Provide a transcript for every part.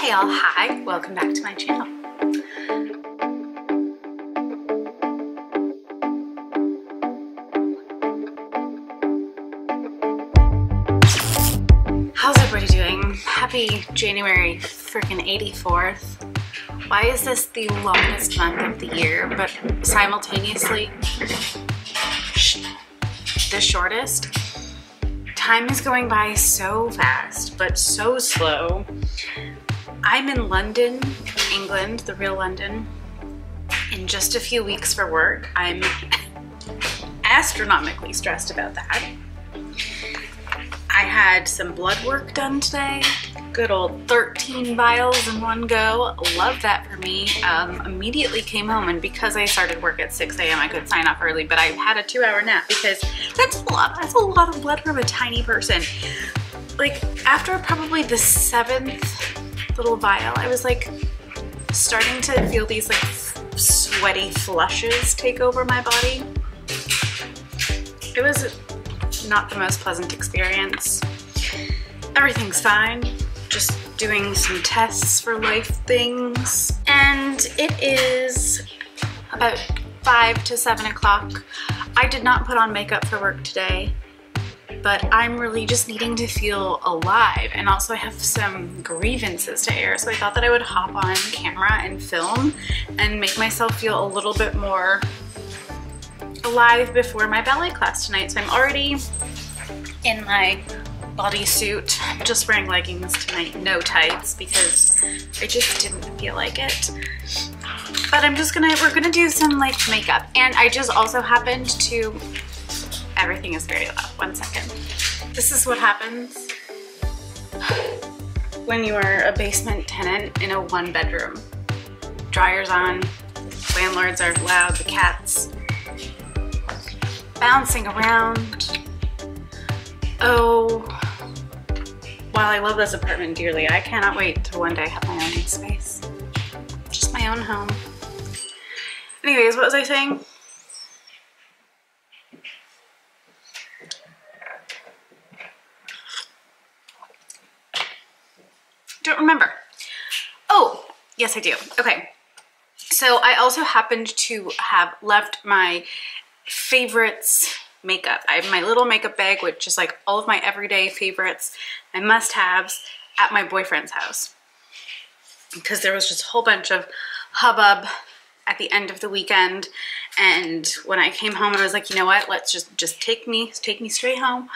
Hey all, hi, welcome back to my channel. How's everybody doing? Happy January freaking 84th. Why is this the longest month of the year, but simultaneously the shortest? Time is going by so fast, but so slow. I'm in London, England, the real London, in just a few weeks for work. I'm astronomically stressed about that. I had some blood work done today. Good old 13 vials in one go. Love that for me. Immediately came home, and because I started work at 6 a.m. I could sign off early, but I had a 2-hour nap because that's a lot of blood from a tiny person. Like after probably the 7th little vial, I was like starting to feel these like sweaty flushes take over my body. It was not the most pleasant experience. Everything's fine, just doing some tests for life things. And it is about 5 to 7 o'clock. I did not put on makeup for work today, but I'm really just needing to feel alive. And also I have some grievances to air, so I thought that I would hop on camera and film and make myself feel a little bit more alive before my ballet class tonight. So I'm already in my bodysuit. I'm just wearing leggings tonight, no tights, because I just didn't feel like it. But we're gonna do some like makeup. And I just also happened to, everything is very loud, 1 second. This is what happens when you are a basement tenant in a 1-bedroom. Dryer's on, landlords are loud, the cats bouncing around. Oh, while I love this apartment dearly, I cannot wait to one day have my own space. Just my own home. Anyways, what was I saying? Don't remember. Oh, yes I do. Okay. So I also happened to have left my favorites makeup. I have my little makeup bag, which is like all of my everyday favorites, my must-haves, at my boyfriend's house. Because there was just a whole bunch of hubbub at the end of the weekend. And when I came home, I was like, you know what? Let's just take me straight home.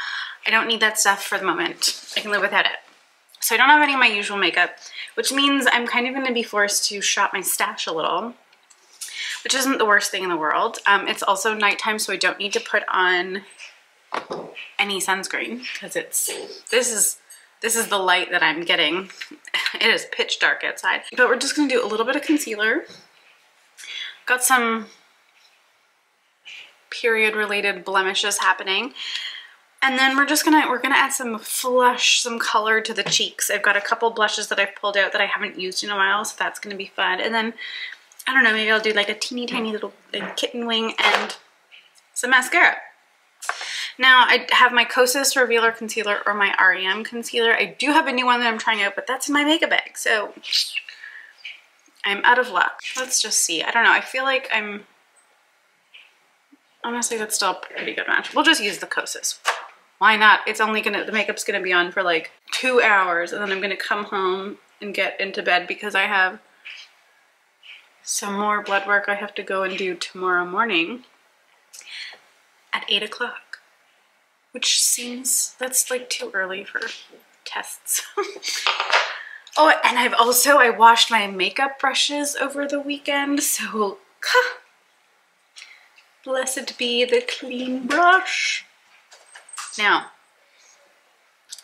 I don't need that stuff for the moment. I can live without it. So I don't have any of my usual makeup, which means I'm kind of going to be forced to shop my stash a little, which isn't the worst thing in the world. It's also nighttime, so I don't need to put on any sunscreen because this is the light that I'm getting. It is pitch dark outside. But we're just gonna do a little bit of concealer. Got some period-related blemishes happening. And then we're gonna add some flush, some color to the cheeks. I've got a couple blushes that I've pulled out that I haven't used in a while, so that's gonna be fun. And then, I don't know, maybe I'll do like a teeny tiny little like, kitten wing and some mascara. Now I have my Kosas Revealer Concealer or my REM Concealer. I do have a new one that I'm trying out, but that's in my makeup bag, so I'm out of luck. Let's just see. I don't know, I feel like honestly, that's still a pretty good match. We'll just use the Kosas. Why not? It's only the makeup's gonna be on for like 2 hours, and then I'm gonna come home and get into bed because I have some more blood work I have to go and do tomorrow morning at 8 o'clock, which seems, that's like too early for tests. Oh, and I washed my makeup brushes over the weekend, so blessed be the clean brush. Now,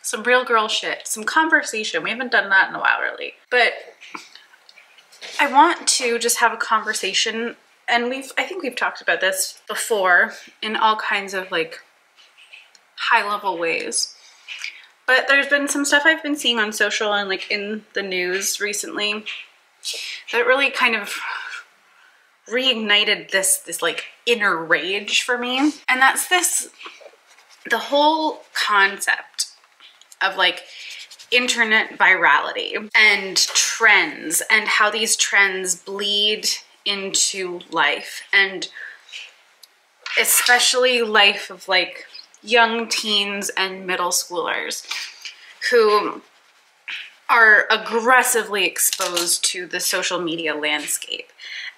some real girl shit, some conversation. We haven't done that in a while really, but I want to just have a conversation, and I think we've talked about this before in all kinds of like high-level ways. But there's been some stuff I've been seeing on social and like in the news recently that really kind of reignited this like inner rage for me. And that's the whole concept of like internet virality and trends and how these trends bleed into life, and especially life of like young teens and middle schoolers who are aggressively exposed to the social media landscape.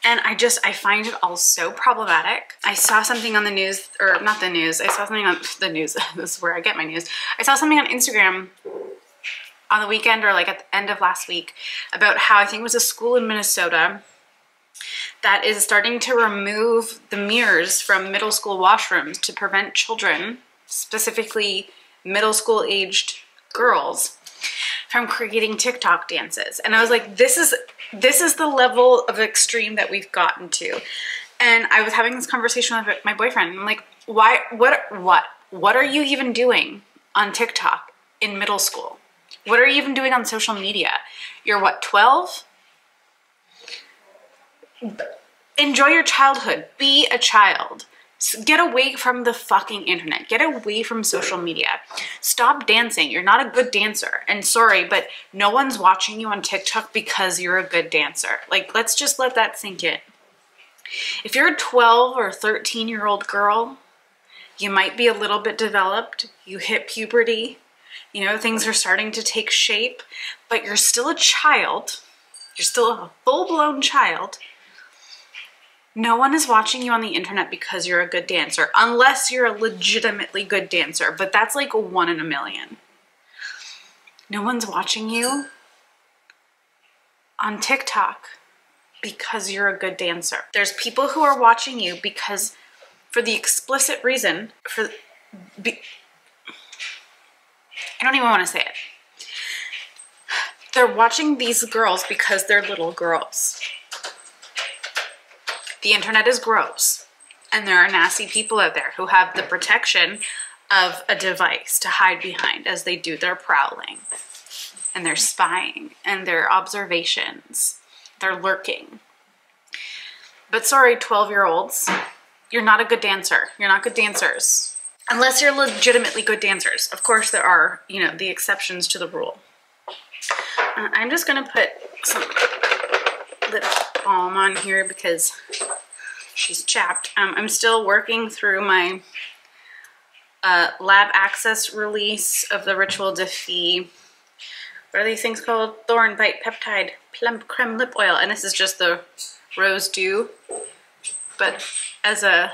And I find it all so problematic. I saw something on the news, or not the news, I saw something on the news, this is where I get my news. I saw something on Instagram on the weekend, or like at the end of last week, about how I think it was a school in Minnesota that is starting to remove the mirrors from middle school washrooms to prevent children, specifically middle school aged girls, from creating TikTok dances. And I was like, this is the level of extreme that we've gotten to. And I was having this conversation with my boyfriend, and I'm like, what are you even doing on TikTok in middle school? What are you even doing on social media? You're what, 12? Enjoy your childhood. Be a child. Get away from the fucking internet. Get away from social media. Stop dancing. You're not a good dancer. And sorry, but no one's watching you on TikTok because you're a good dancer. Like, let's just let that sink in. If you're a 12 or 13-year-old girl, you might be a little bit developed. You hit puberty. You know, things are starting to take shape, but you're still a child. You're still a full-blown child. No one is watching you on the internet because you're a good dancer, unless you're a legitimately good dancer, but that's like 1 in a million. No one's watching you on TikTok because you're a good dancer. There's people who are watching you because, for the explicit reason, I don't even want to say it. They're watching these girls because they're little girls. The internet is gross, and there are nasty people out there who have the protection of a device to hide behind as they do their prowling and their spying and their observations. They're lurking. But sorry, 12-year-olds, you're not a good dancer. You're not good dancers. Unless you're legitimately good dancers. Of course, there are, you know, the exceptions to the rule. I'm just gonna put some lip balm on here because she's chapped. I'm still working through my lab access release of the Ritual Defee. What are these things called? Thorn Bite Peptide Plump Creme Lip Oil. And this is just the Rose Dew. But as a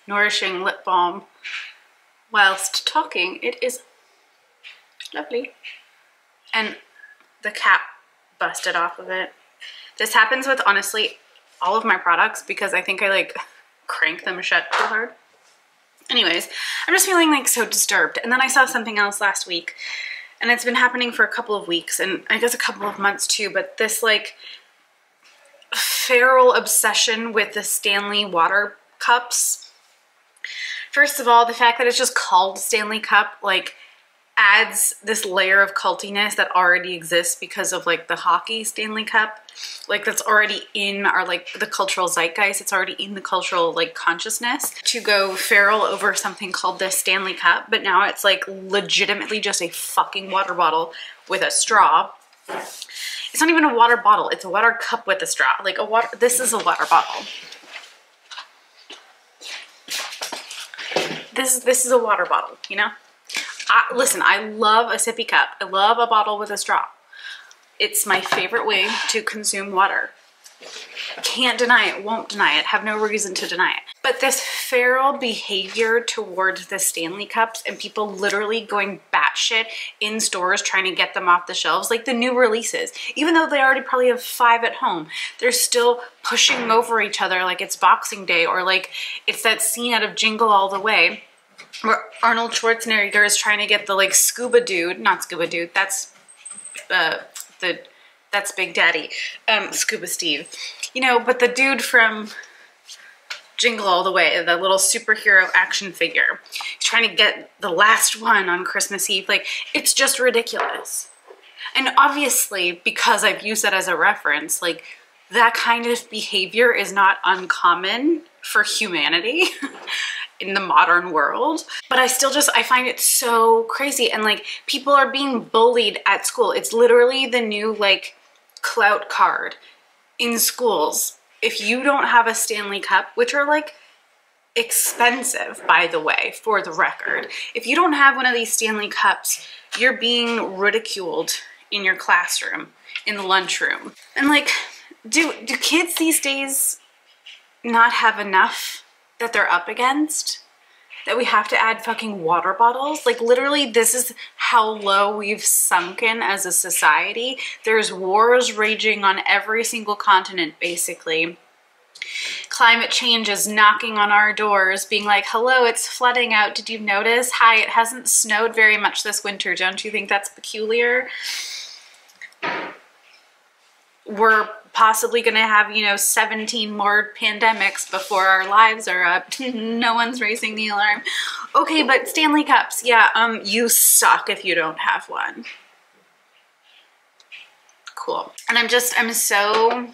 nourishing lip balm whilst talking, it is lovely. And the cap busted off of it. This happens with, honestly, all of my products because I think I like crank them shut too hard. Anyways, I'm just feeling like so disturbed. And then I saw something else last week, and it's been happening for a couple of weeks, and I guess a couple of months too, but this like feral obsession with the Stanley water cups. First of all, the fact that it's just called Stanley Cup, like, adds this layer of cultiness that already exists because of like the hockey Stanley Cup. Like, that's already in our like the cultural zeitgeist. It's already in the cultural like consciousness to go feral over something called the Stanley Cup. But now it's like legitimately just a fucking water bottle with a straw. It's not even a water bottle. It's a water cup with a straw. Like this is a water bottle. This is a water bottle, you know? Listen, I love a sippy cup. I love a bottle with a straw. It's my favorite way to consume water. Can't deny it, won't deny it, have no reason to deny it. But this feral behavior towards the Stanley Cups and people literally going batshit in stores trying to get them off the shelves, like the new releases, even though they already probably have 5 at home, they're still pushing over each other like it's Boxing Day, or like it's that scene out of Jingle All the Way where Arnold Schwarzenegger is trying to get the like scuba dude, not scuba dude, that's Big Daddy, Scuba Steve, you know, but the dude from Jingle All the Way, the little superhero action figure, he's trying to get the last one on Christmas Eve. Like, it's just ridiculous. And obviously, because I've used that as a reference, like, that kind of behavior is not uncommon for humanity. in the modern world. But I find it so crazy. And like, people are being bullied at school. It's literally the new like clout card in schools. If you don't have a Stanley Cup, which are like expensive, by the way, for the record, if you don't have one of these Stanley Cups, you're being ridiculed in your classroom, in the lunchroom. And like, do kids these days not have enough that they're up against? That we have to add fucking water bottles? Like, literally, this is how low we've sunken as a society. There's wars raging on every single continent, basically. Climate change is knocking on our doors, being like, hello, it's flooding out. Did you notice? Hi, it hasn't snowed very much this winter. Don't you think that's peculiar? We're possibly going to have, you know, 17 more pandemics before our lives are up. No one's raising the alarm. Okay, but Stanley Cups, yeah, you suck if you don't have one. Cool. And I'm so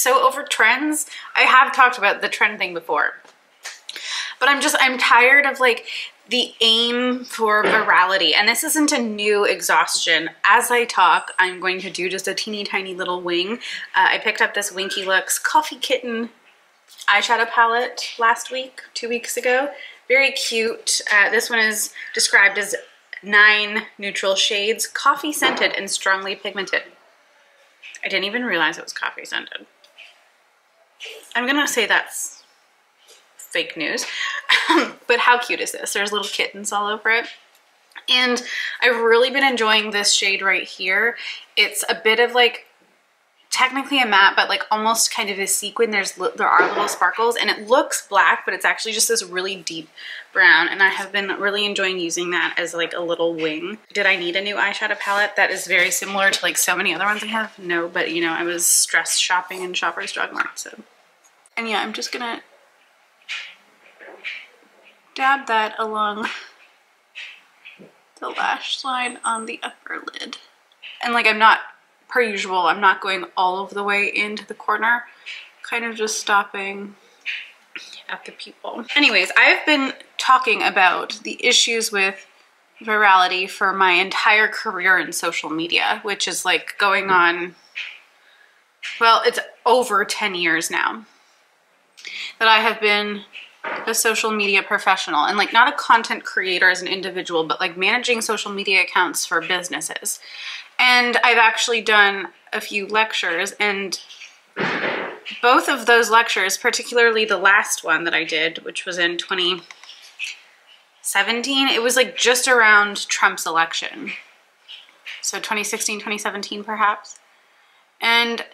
over trends. I have talked about the trend thing before, but I'm tired of like the aim for virality. And this isn't a new exhaustion. As I talk, I'm going to do just a teeny tiny little wing. I picked up this Winky Looks Coffee Kitten eyeshadow palette last week, 2 weeks ago. Very cute. This one is described as 9 neutral shades, coffee scented and strongly pigmented. I didn't even realize it was coffee scented. I'm gonna say that's fake news. But how cute is this? There's little kittens all over it. And I've really been enjoying this shade right here. It's a bit of like, technically a matte, but like almost kind of a sequin. There are little sparkles, and it looks black, but it's actually just this really deep brown. And I have been really enjoying using that as like a little wing. Did I need a new eyeshadow palette that is very similar to like so many other ones I have? No, but you know, I was stress shopping in Shoppers Drug Mart, so. And yeah, I'm just gonna dab that along the lash line on the upper lid. And like, I'm not, per usual, I'm not going all of the way into the corner, kind of just stopping at the pupil. Anyways, I've been talking about the issues with virality for my entire career in social media, which is like going on, well, it's over 10 years now that I have been a social media professional, and like not a content creator as an individual, but like managing social media accounts for businesses. And I've actually done a few lectures, and both of those lectures, particularly the last one that I did, which was in 2017, it was like just around Trump's election. So 2016, 2017 perhaps. And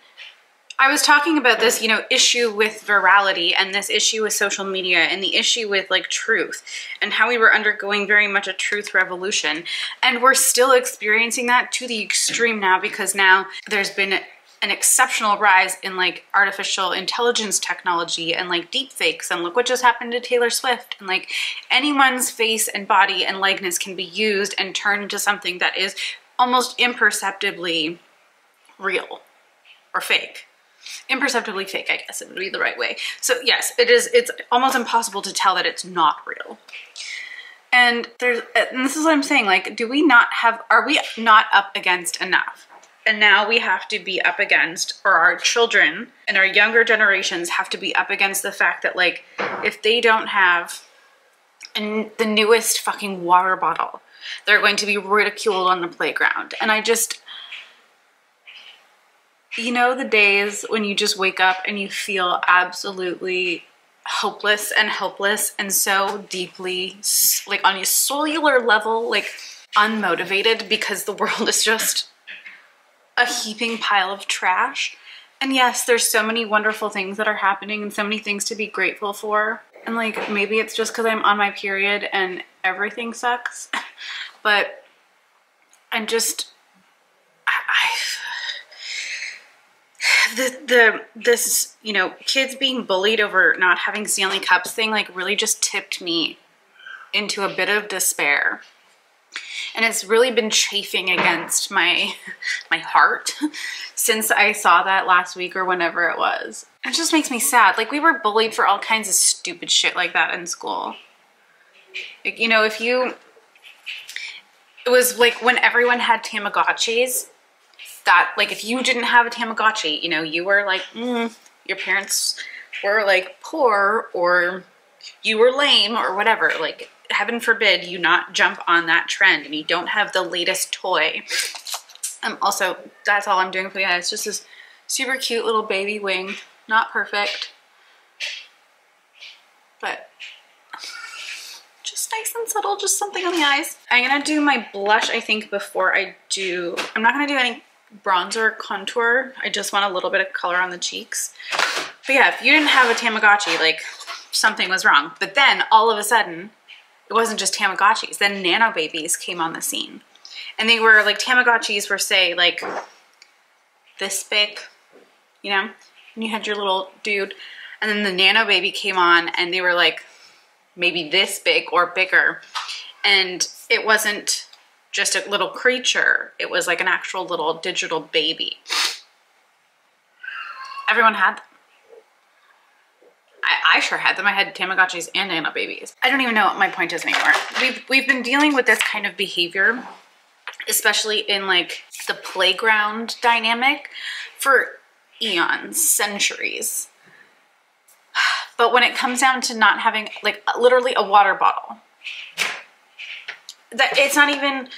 I was talking about this, you know, issue with virality and this issue with social media and the issue with like truth, and how we were undergoing very much a truth revolution. And we're still experiencing that to the extreme now, because now there's been an exceptional rise in like artificial intelligence technology and like deep fakes, and look what just happened to Taylor Swift. And like, anyone's face and body and likeness can be used and turned into something that is almost imperceptibly real or fake. Imperceptibly fake, I guess it would be the right way. So yes, it's almost impossible to tell that it's not real. And this is what I'm saying, like, are we not up against enough? And now we have to be up against, or our children and our younger generations have to be up against the fact that like, if they don't have the newest fucking water bottle, they're going to be ridiculed on the playground. And I just, you know, the days when you just wake up and you feel absolutely hopeless and helpless and so deeply, like on a cellular level, like unmotivated because the world is just a heaping pile of trash. And yes, there's so many wonderful things that are happening and so many things to be grateful for. And like, maybe it's just because I'm on my period and everything sucks, but I'm just, this, you know, kids being bullied over not having Stanley Cups thing, like really just tipped me into a bit of despair. And it's really been chafing against my heart since I saw that last week or whenever it was. It just makes me sad. Like, we were bullied for all kinds of stupid shit like that in school. Like, you know, it was like when everyone had Tamagotchis, that, like, if you didn't have a Tamagotchi, you know, you were like, your parents were like poor, or you were lame, or whatever. Like, heaven forbid you not jump on that trend and you don't have the latest toy. Also, that's all I'm doing for you guys. Just this super cute little baby wing. Not perfect, but just nice and subtle, just something on the eyes. I'm gonna do my blush, I think, before I do, I'm not gonna do any bronzer or contour. I just want a little bit of color on the cheeks. But yeah, if you didn't have a Tamagotchi, like, something was wrong. But then all of a sudden, it wasn't just Tamagotchis. Then nano babies came on the scene. And they were like, Tamagotchis were, say, like this big, you know? And you had your little dude. And then the nano baby came on and they were like maybe this big or bigger. And it wasn't just a little creature. It was like an actual little digital baby. Everyone had them. I sure had them. I had Tamagotchis and nano babies. I don't even know what my point is anymore. We've been dealing with this kind of behavior, especially in like the playground dynamic, for eons, centuries. But when it comes down to not having, like, literally a water bottle, that it's not even,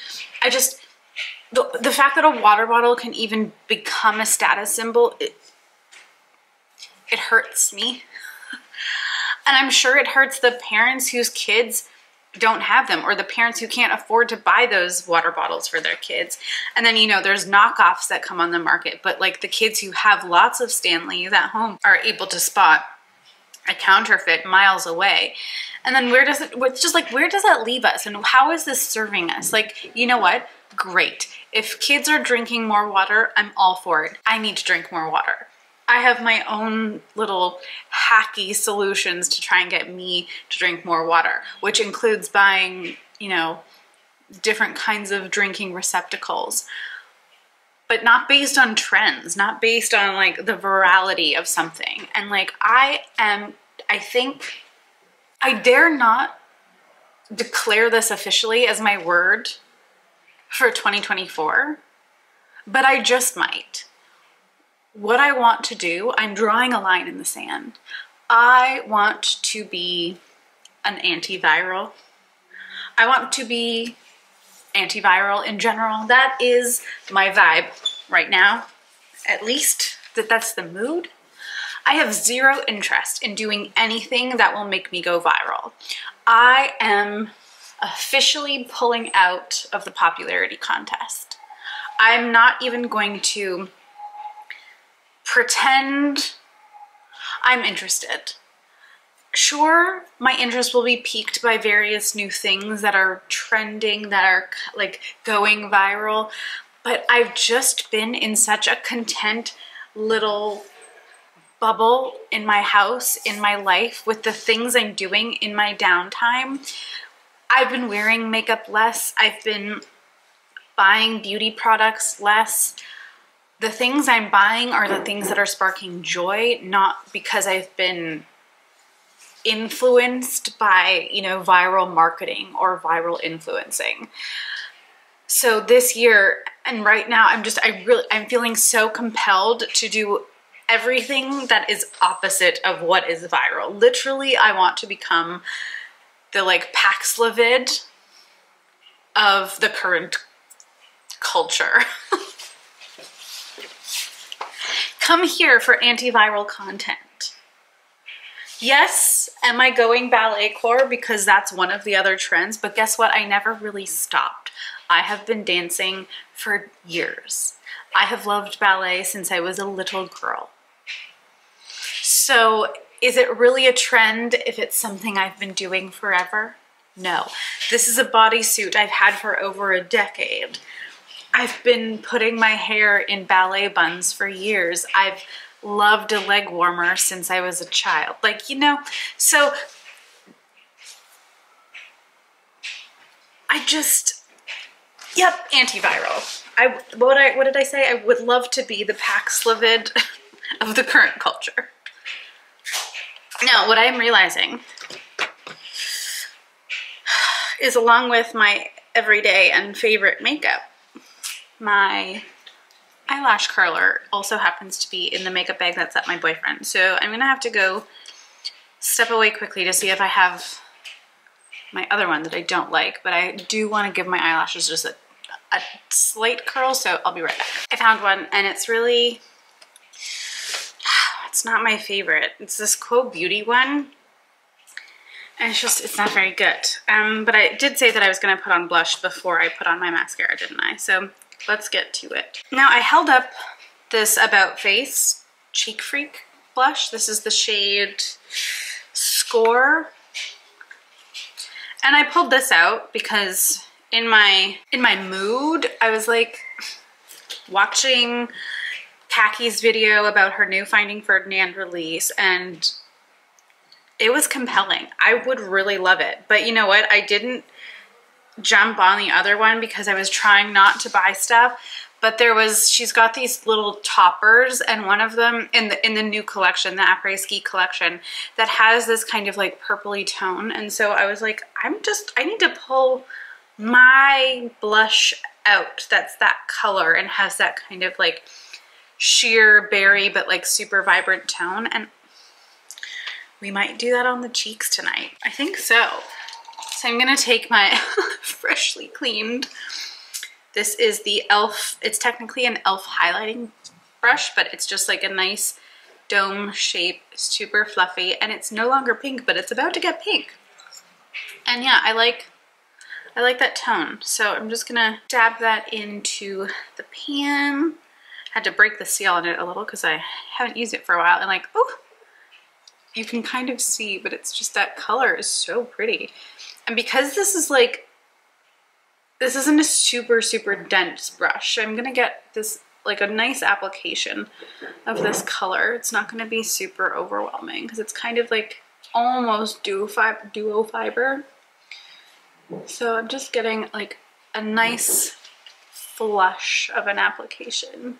the fact that a water bottle can even become a status symbol, it hurts me. And I'm sure it hurts the parents whose kids don't have them, or the parents who can't afford to buy those water bottles for their kids. And then, you know, there's knockoffs that come on the market, but like the kids who have lots of Stanleys at home are able to spot a counterfeit miles away. And then where does that leave us? And how is this serving us? Like, you know what? Great. If kids are drinking more water, I'm all for it. I need to drink more water. I have my own little hacky solutions to try and get me to drink more water, which includes buying, you know, different kinds of drinking receptacles, but not based on trends, not based on like the virality of something. And like, I dare not declare this officially as my word for 2024, but I just might. What I want to do, I'm drawing a line in the sand. I want to be an antiviral. I want to be antiviral in general. That is my vibe right now. At least that's the mood. I have zero interest in doing anything that will make me go viral. I am officially pulling out of the popularity contest. I'm not even going to pretend I'm interested. Sure, my interest will be piqued by various new things that are trending, that are like going viral, but I've just been in such a content little bubble in my house, in my life, with the things I'm doing in my downtime. I've been wearing makeup less. I've been buying beauty products less. The things I'm buying are the things that are sparking joy, not because I've been influenced by, you know, viral marketing or viral influencing. So this year and right now, I'm feeling so compelled to do everything that is opposite of what is viral. Literally, I want to become the like Paxlovid of the current culture. Come here for antiviral content. Yes, am I going ballet core because that's one of the other trends, but guess what? I never really stopped. I have been dancing for years. I have loved ballet since I was a little girl. So is it really a trend if it's something I've been doing forever? No. This is a bodysuit I've had for over a decade. I've been putting my hair in ballet buns for years. I've loved a leg warmer since I was a child. Like, you know, so Yep, antiviral. What did I say? I would love to be the Paxlovid of the current culture. Now, what I'm realizing is, along with my everyday and favorite makeup, my eyelash curler also happens to be in the makeup bag that's at my boyfriend. So I'm gonna have to go step away quickly to see if I have my other one that I don't like, but I do want to give my eyelashes just a slight curl, so I'll be right back. I found one, and it's really, it's not my favorite. It's this Quo Beauty one, and it's not very good. But I did say that I was gonna put on blush before I put on my mascara, didn't I? So let's get to it. Now, I held up this About Face Cheek Freak blush. This is the shade Score. And I pulled this out because in my mood, I was like watching Kaki's video about her new Finding Ferdinand release, and it was compelling. I would really love it. But you know what? I didn't jump on the other one because I was trying not to buy stuff. But she's got these little toppers, and one of them in the new collection, the Après Ski collection, that has this kind of like purpley tone. And so I was like, I need to pull my blush out that's that color and has that kind of like sheer berry but like super vibrant tone. And we might do that on the cheeks tonight. I think so. So I'm gonna take my freshly cleaned, this is the e.l.f., it's technically an e.l.f. highlighting brush, but it's just like a nice dome shape, super fluffy, and it's no longer pink, but it's about to get pink. And yeah, I like that tone. So I'm just gonna dab that into the pan. Had to break the seal on it a little because I haven't used it for a while, and like, oh, you can kind of see, but it's just that color is so pretty. And because this is like, this isn't a super, super dense brush, I'm gonna get this like a nice application of this color. It's not gonna be super overwhelming because it's kind of like almost duo fiber. So I'm just getting like a nice flush of an application,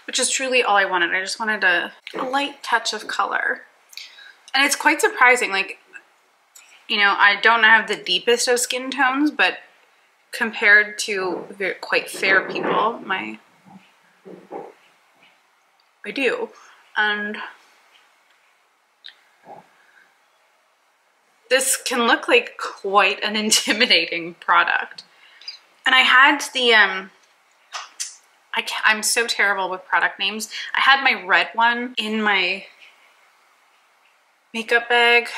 which is truly all I wanted. I just wanted a light touch of color. And it's quite surprising, like, you know, I don't have the deepest of skin tones, but compared to quite fair people, I do. And this can look like quite an intimidating product. And I had the, I'm so terrible with product names. I had my red one in my makeup bag,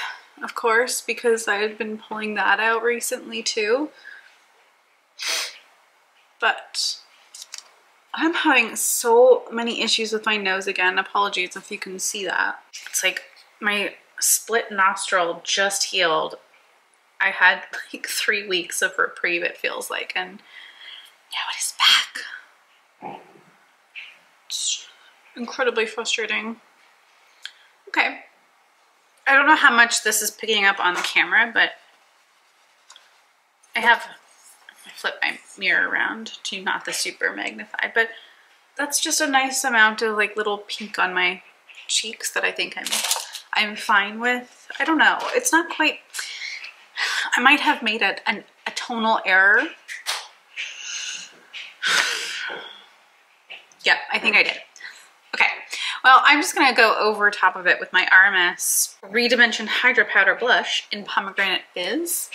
of course, because I had been pulling that out recently too. But I'm having so many issues with my nose again. Apologies if you can see that. It's like my split nostril just healed. I had like 3 weeks of reprieve, it feels like, and now it is back. It's incredibly frustrating. Okay. I don't know how much this is picking up on the camera, but I flip my mirror around to not the super magnified, but that's just a nice amount of like little pink on my cheeks that I think I'm fine with. I don't know. It's not quite, I might have made a tonal error. Yep, I think I did. Okay, well, I'm just gonna go over top of it with my RMS Redimension Hydra Powder Blush in Pomegranate Fizz.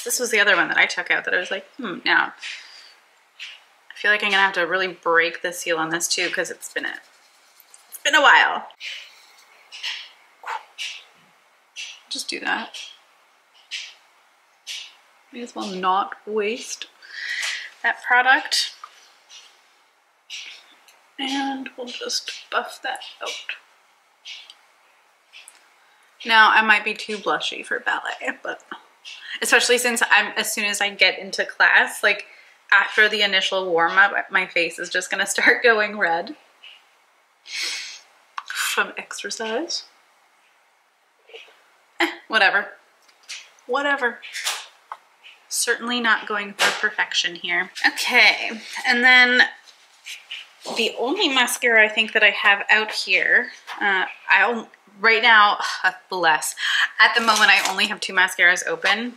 This was the other one that I took out that I was like, now. I feel like I'm gonna have to really break the seal on this too, because it's been a while. Just do that. May as well not waste that product. And we'll just buff that out. Now, I might be too blushy for ballet, but especially since as soon as I get into class, like after the initial warm-up, my face is just gonna start going red from exercise. Whatever. Certainly not going for perfection here. Okay, and then the only mascara I think that I have out here, right now, bless, at the moment I only have 2 mascaras open,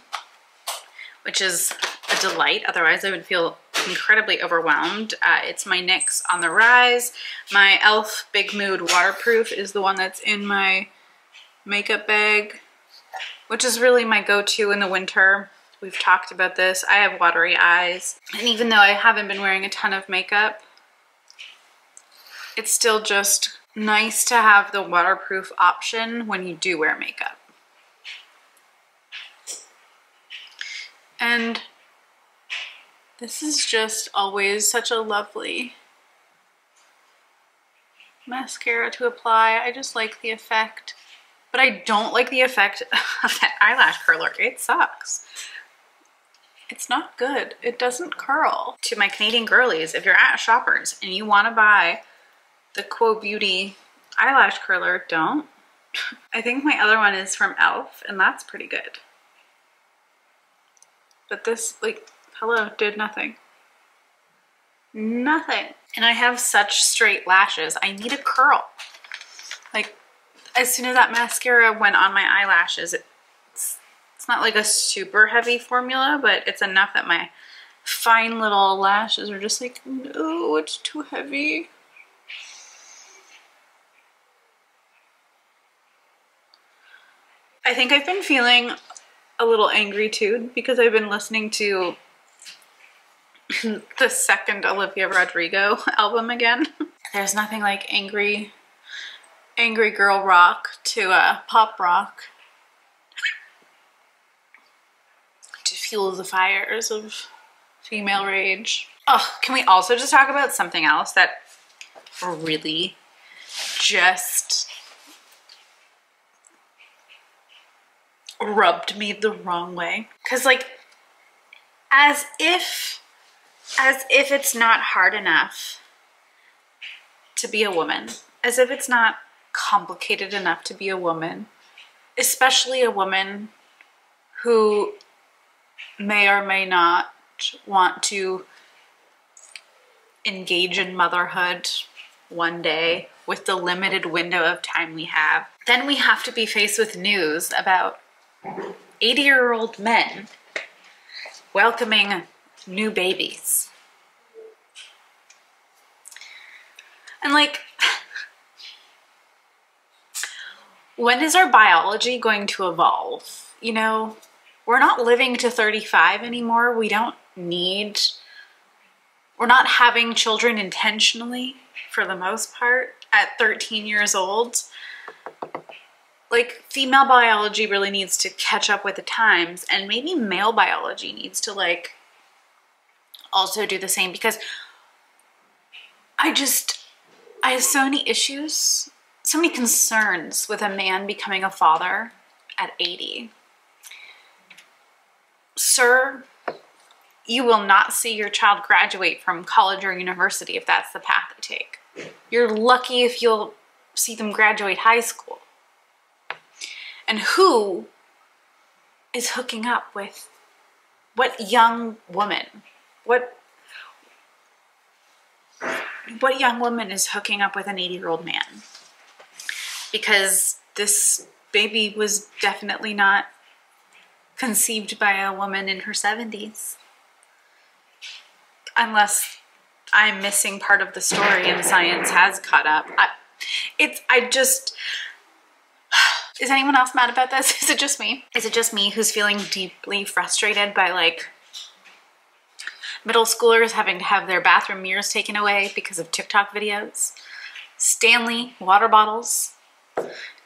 which is a delight. Otherwise I would feel incredibly overwhelmed. It's my NYX On the Rise. My e.l.f. Big Mood Waterproof is the one that's in my makeup bag, which is really my go-to in the winter. We've talked about this. I have watery eyes, and even though I haven't been wearing a ton of makeup, it's still just nice to have the waterproof option when you do wear makeup. And this is just always such a lovely mascara to apply. I just like the effect, but I don't like the effect of that eyelash curler. It sucks. It's not good. It doesn't curl. To my Canadian girlies, if you're at Shoppers and you want to buy the Quo Beauty eyelash curler, don't. I think my other one is from e.l.f. and that's pretty good. But this, like, hello, did nothing. Nothing. And I have such straight lashes. I need a curl. Like, as soon as that mascara went on my eyelashes, it's not like a super heavy formula, but it's enough that my fine little lashes are just like, no, it's too heavy. I think I've been feeling a little angry too, because I've been listening to the second Olivia Rodrigo album again. There's nothing like angry girl rock to pop rock to fuel the fires of female rage. Oh, can we also just talk about something else that really just rubbed me the wrong way? Because, like, as if it's not hard enough to be a woman, as if it's not complicated enough to be a woman, especially a woman who may or may not want to engage in motherhood one day with the limited window of time we have. Then we have to be faced with news about 80-year-old men welcoming new babies. And, like, when is our biology going to evolve? You know, we're not living to 35 anymore. We're not having children intentionally for the most part at 13 years old. Like, female biology really needs to catch up with the times, and maybe male biology needs to, like, also do the same, because I have so many issues, so many concerns with a man becoming a father at 80. Sir, you will not see your child graduate from college or university if that's the path they take. You're lucky if you'll see them graduate high school. And who is hooking up with what young woman? What young woman is hooking up with an 80-year-old man? Because this baby was definitely not conceived by a woman in her 70s. Unless I'm missing part of the story and science has caught up. Is anyone else mad about this? Is it just me? Is it just me who's feeling deeply frustrated by, like, middle schoolers having to have their bathroom mirrors taken away because of TikTok videos? Stanley water bottles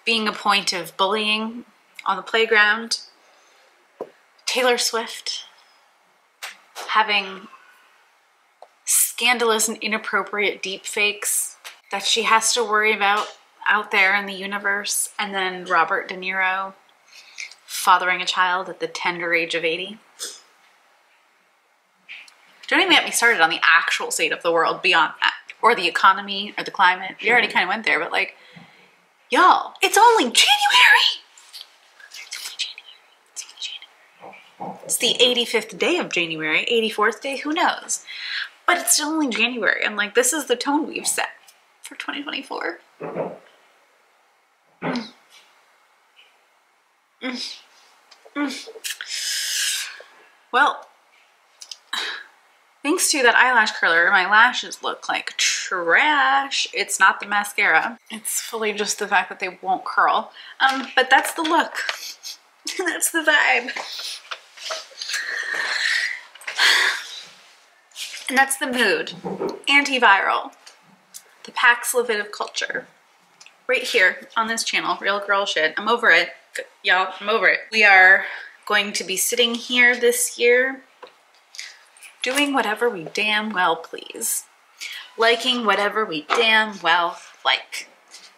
being a point of bullying on the playground? Taylor Swift having scandalous and inappropriate deep fakes that she has to worry about out there in the universe, and then Robert De Niro fathering a child at the tender age of 80. Don't even get me started on the actual state of the world beyond that, or the economy, or the climate. We already kind of went there, but, like, y'all, it's only January. It's only January. It's only January. It's the 85th day of January, 84th day, who knows? But it's still only January. I'm like, this is the tone we've set for 2024. Well, thanks to that eyelash curler, my lashes look like trash. It's not the mascara. It's fully just the fact that they won't curl. But that's the look. That's the vibe. And that's the mood. Antiviral. The Paxlovid of culture. Right here on this channel, Real Girl Shit. I'm over it. Y'all, I'm over it. We are going to be sitting here this year doing whatever we damn well please. Liking whatever we damn well like.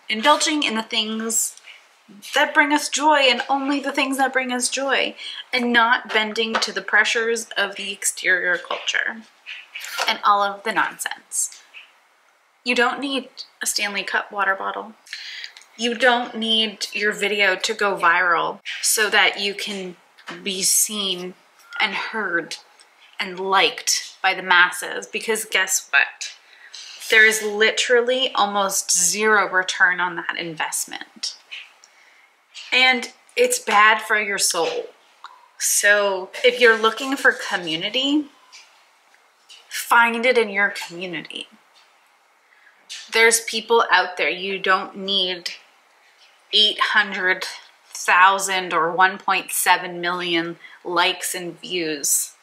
Indulging in the things that bring us joy and only the things that bring us joy. And not bending to the pressures of the exterior culture and all of the nonsense. You don't need a Stanley Cup water bottle. You don't need your video to go viral so that you can be seen and heard and liked by the masses, because guess what? There is literally almost zero return on that investment. And it's bad for your soul. So if you're looking for community, find it in your community. There's people out there. You don't need 800,000 or 1.7 million likes and views.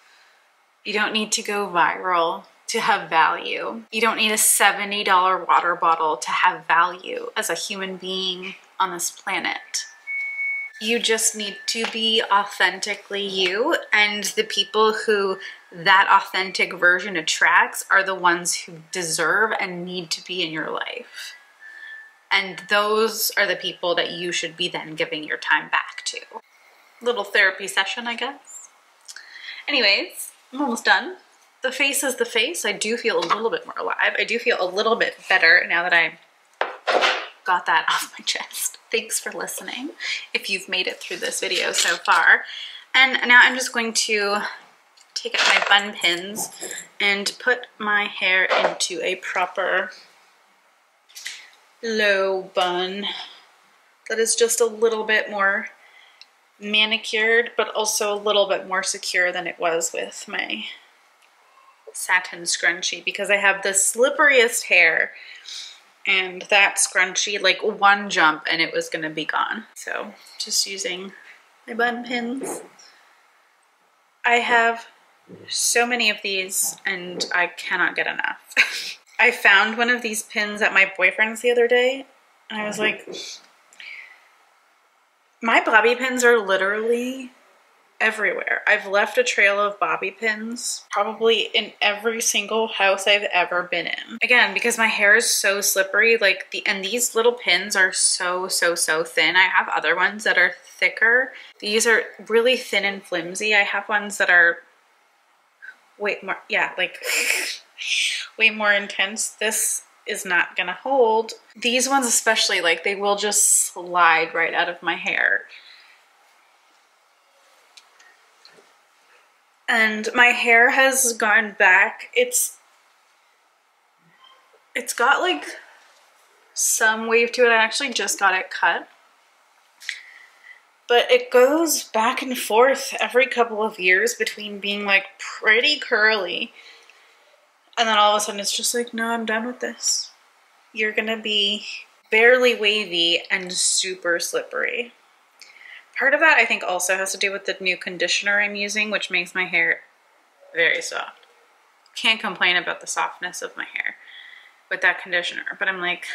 You don't need to go viral to have value. You don't need a $70 water bottle to have value as a human being on this planet. You just need to be authentically you, and the people who that authentic version attracts are the ones who deserve and need to be in your life. And those are the people that you should be then giving your time back to. Little therapy session, I guess. Anyways, I'm almost done. The face is the face. I do feel a little bit more alive. I do feel a little bit better now that I got that off my chest. Thanks for listening, if you've made it through this video so far. And now I'm just going to take out my bun pins and put my hair into a proper low bun that is just a little bit more manicured, but also a little bit more secure than it was with my satin scrunchie, because I have the slipperiest hair, and that scrunchie, like one jump and it was gonna be gone. So just using my bun pins. I have so many of these and I cannot get enough. I found one of these pins at my boyfriend's the other day and I was like, my bobby pins are literally everywhere. I've left a trail of bobby pins probably in every single house I've ever been in. Again, because my hair is so slippery, like and these little pins are so thin. I have other ones that are thicker. These are really thin and flimsy. I have ones that are way more, yeah, like way more intense. This is not gonna hold. These ones especially, like they will just slide right out of my hair. And my hair has gone back. It's got like some wave to it. I actually just got it cut. But it goes back and forth every couple of years between being like pretty curly and then all of a sudden it's just like, no, I'm done with this. You're gonna be barely wavy and super slippery. Part of that I think also has to do with the new conditioner I'm using, which makes my hair very soft. Can't complain about the softness of my hair with that conditioner, but I'm like,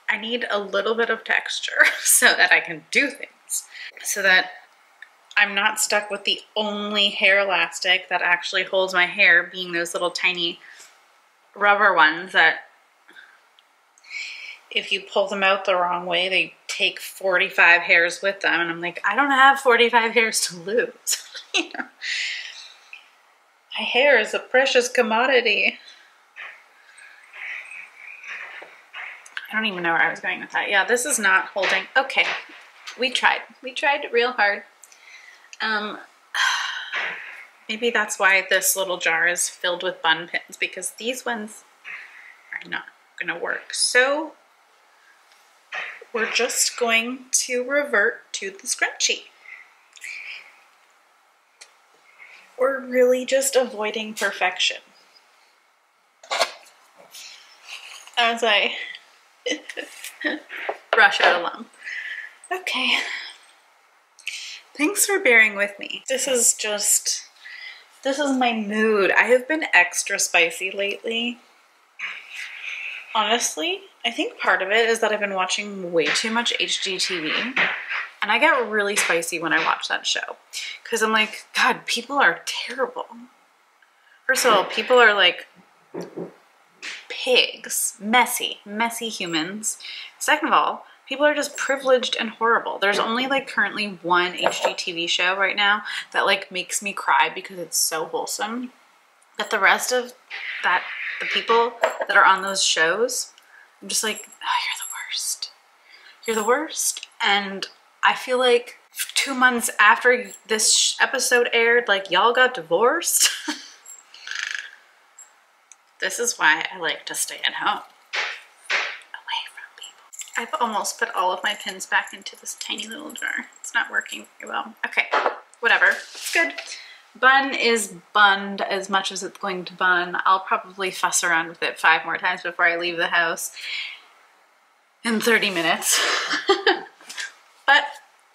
I need a little bit of texture so that I can do things, so that I'm not stuck with the only hair elastic that actually holds my hair being those little tiny rubber ones that if you pull them out the wrong way, they take 45 hairs with them. And I'm like, I don't have 45 hairs to lose. You know, my hair is a precious commodity. I don't even know where I was going with that. Yeah, this is not holding. Okay, we tried real hard. Maybe that's why this little jar is filled with bun pins, because these ones are not gonna work. So we're just going to revert to the scrunchie. We're really just avoiding perfection. As I brush out a lump. Okay. Thanks for bearing with me. This is my mood. I have been extra spicy lately. Honestly, I think part of it is that I've been watching way too much HGTV, and I get really spicy when I watch that show. Because I'm like, God, people are terrible. First of all, people are like pigs, messy humans. Second of all, people are just privileged and horrible. There's only like currently one HGTV show right now that like makes me cry because it's so wholesome. But the rest of that, the people that are on those shows, I'm just like, oh, you're the worst. You're the worst. And I feel like 2 months after this episode aired, like y'all got divorced. This is why I like to stay at home, away from people. I've almost put all of my pins back into this tiny little jar. It's not working very well. Okay, whatever, it's good. Bun is bunned as much as it's going to bun. I'll probably fuss around with it 5 more times before I leave the house in 30 minutes. But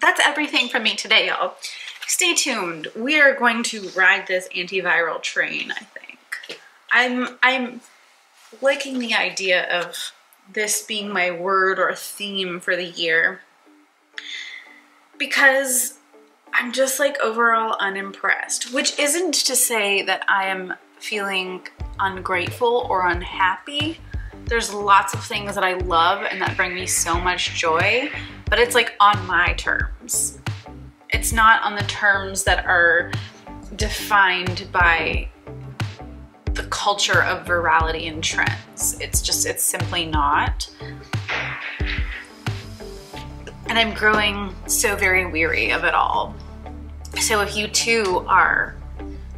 that's everything from me today, y'all. Stay tuned. We are going to ride this antiviral train, I think. I'm liking the idea of this being my word or theme for the year, because I'm just like overall unimpressed, which isn't to say that I am feeling ungrateful or unhappy. There's lots of things that I love and that bring me so much joy, but it's like on my terms. It's not on the terms that are defined by the culture of virality and trends. It's simply not. And I'm growing so very weary of it all. So if you too are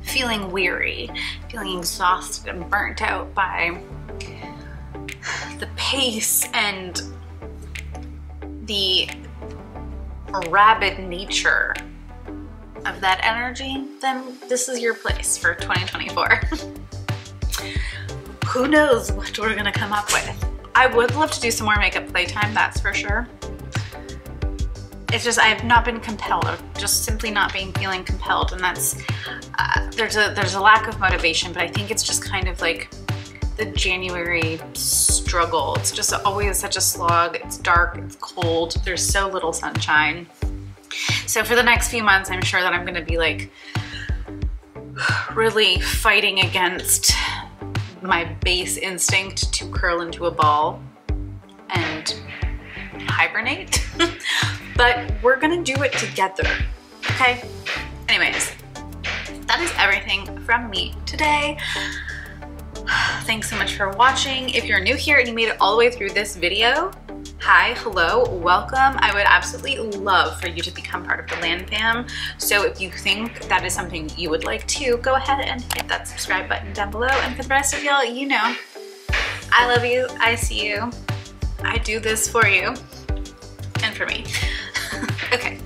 feeling weary, feeling exhausted and burnt out by the pace and the rabid nature of that energy, then this is your place for 2024. Who knows what we're gonna come up with. I would love to do some more makeup playtime, that's for sure. It's just, I have not been compelled, just simply not feeling compelled, and that's, there's a lack of motivation, but I think it's just kind of like the January struggle. It's just always such a slog. It's dark, it's cold, there's so little sunshine. So for the next few months, I'm sure that I'm gonna be like really fighting against my base instinct to curl into a ball and hibernate. But we're gonna do it together, okay? Anyways, that is everything from me today. Thanks so much for watching. If you're new here and you made it all the way through this video, hi, hello, welcome. I would absolutely love for you to become part of the Land Fam. So if you think that is something you would like to, go ahead and hit that subscribe button down below. And for the rest of y'all, you know, I love you, I see you, I do this for you and for me. Okay,